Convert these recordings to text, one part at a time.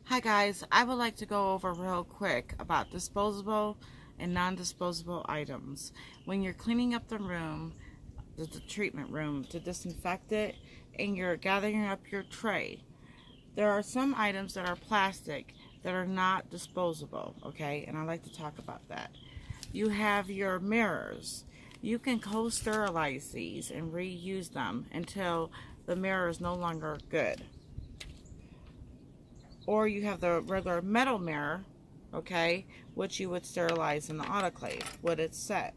Hi guys, I would like to go over real quick about disposable and non-disposable items. When you're cleaning up the room, the treatment room, to disinfect it, and you're gathering up your tray, there are some items that are plastic that are not disposable, okay? And I like to talk about that. You have your mirrors. You can co-sterilize these and reuse them until the mirror is no longer good. Or you have the regular metal mirror, okay, which you would sterilize in the autoclave when it's set.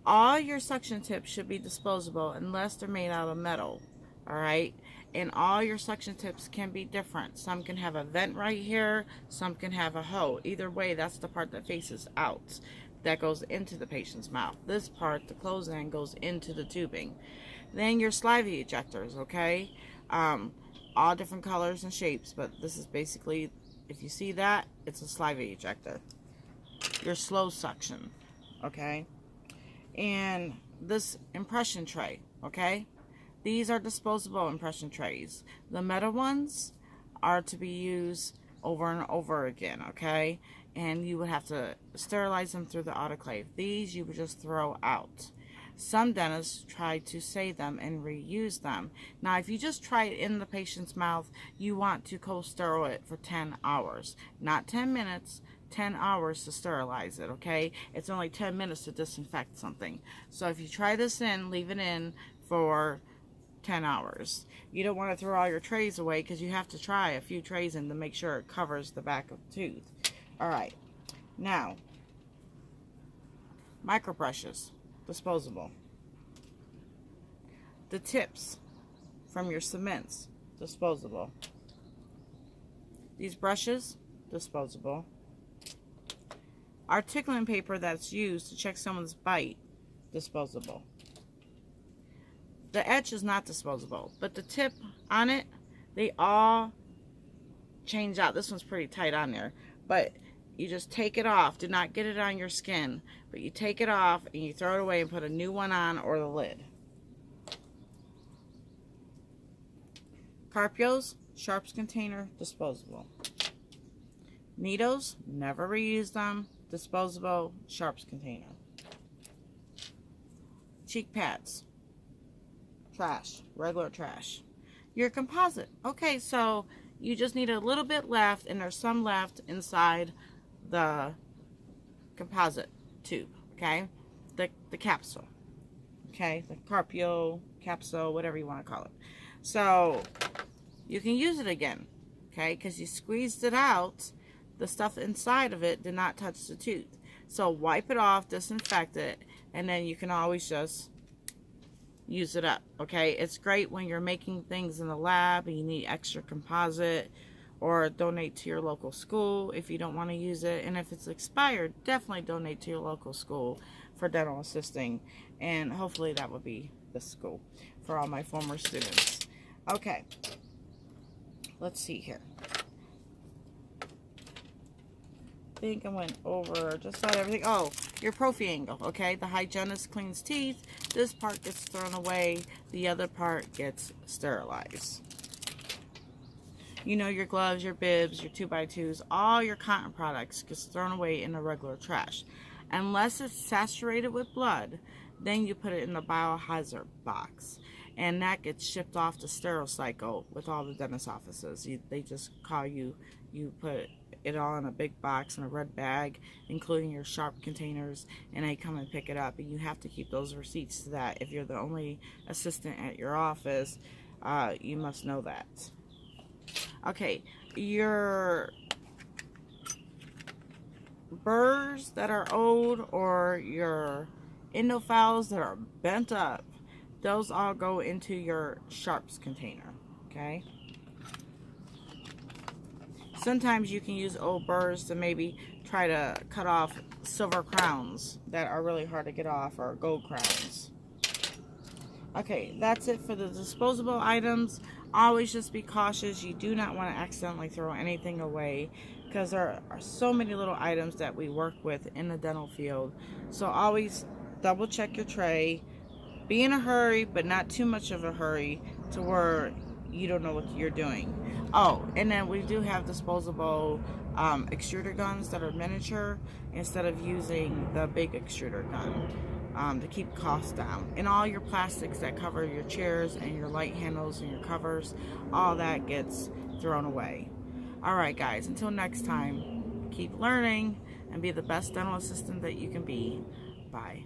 All your suction tips should be disposable unless they're made out of metal, all right? And all your suction tips can be different. Some can have a vent right here, some can have a hole. Either way, that's the part that faces out, that goes into the patient's mouth. This part, the closed end, goes into the tubing. Then your saliva ejectors, okay? All different colors and shapes, but this is basically, if you see that, it's a saliva ejector. Your slow suction, okay? And this impression tray, okay? These are disposable impression trays. The metal ones are to be used over and over again, okay? And you would have to sterilize them through the autoclave. These you would just throw out. Some dentists try to save them and reuse them. Now, if you just try it in the patient's mouth, you want to co-sterile it for 10 hours. Not 10 minutes, 10 hours to sterilize it, okay? It's only 10 minutes to disinfect something. So if you try this in, leave it in for 10 hours. You don't want to throw all your trays away because you have to try a few trays in to make sure it covers the back of the tooth. Alright, now, micro brushes, disposable. The tips from your cements, disposable. These brushes, disposable. Our tickling paper that's used to check someone's bite, disposable. The edge is not disposable, but the tip on it, they all change out. This one's pretty tight on there, but you just take it off. Do not get it on your skin, but you take it off and you throw it away and put a new one on, or the lid. Carpios, sharps container, disposable. Needles, never reuse them, disposable, sharps container. Cheek pads, trash, regular trash. Your composite, okay, so you just need a little bit left, and there's some left inside the composite tube, okay? The capsule, okay? The carpio, capsule, whatever you want to call it. So you can use it again, okay? Because you squeezed it out, the stuff inside of it did not touch the tooth. So wipe it off, disinfect it, and then you can always just use it up, okay? It's great when you're making things in the lab and you need extra composite, or donate to your local school if you don't want to use it. And if it's expired, definitely donate to your local school for dental assisting, and hopefully that would be the school for all my former students. Okay, let's see here. I think I went over just about everything. Oh, your prophy angle, okay? The hygienist cleans teeth. This part gets thrown away. The other part gets sterilized. You know, your gloves, your bibs, your 2x2s, all your cotton products gets thrown away in the regular trash. Unless it's saturated with blood, then you put it in the biohazard box. And that gets shipped off to sterile cycle with all the dentist offices. They just call you, you put it all in a big box in a red bag, including your sharp containers, and they come and pick it up. And you have to keep those receipts to that. If you're the only assistant at your office, you must know that. Okay, your burrs that are old, or your endophiles that are bent up, those all go into your sharps container, okay? Sometimes you can use old burrs to maybe try to cut off silver crowns that are really hard to get off, or gold crowns. Okay, that's it for the disposable items. Always just be cautious. You do not want to accidentally throw anything away, because there are so many little items that we work with in the dental field. So always double check your tray. Be in a hurry, but not too much of a hurry to where you don't know what you're doing. Oh, and then we do have disposable extruder guns that are miniature instead of using the big extruder gun to keep costs down. And all your plastics that cover your chairs and your light handles and your covers, all that gets thrown away. All right, guys, until next time, keep learning and be the best dental assistant that you can be. Bye.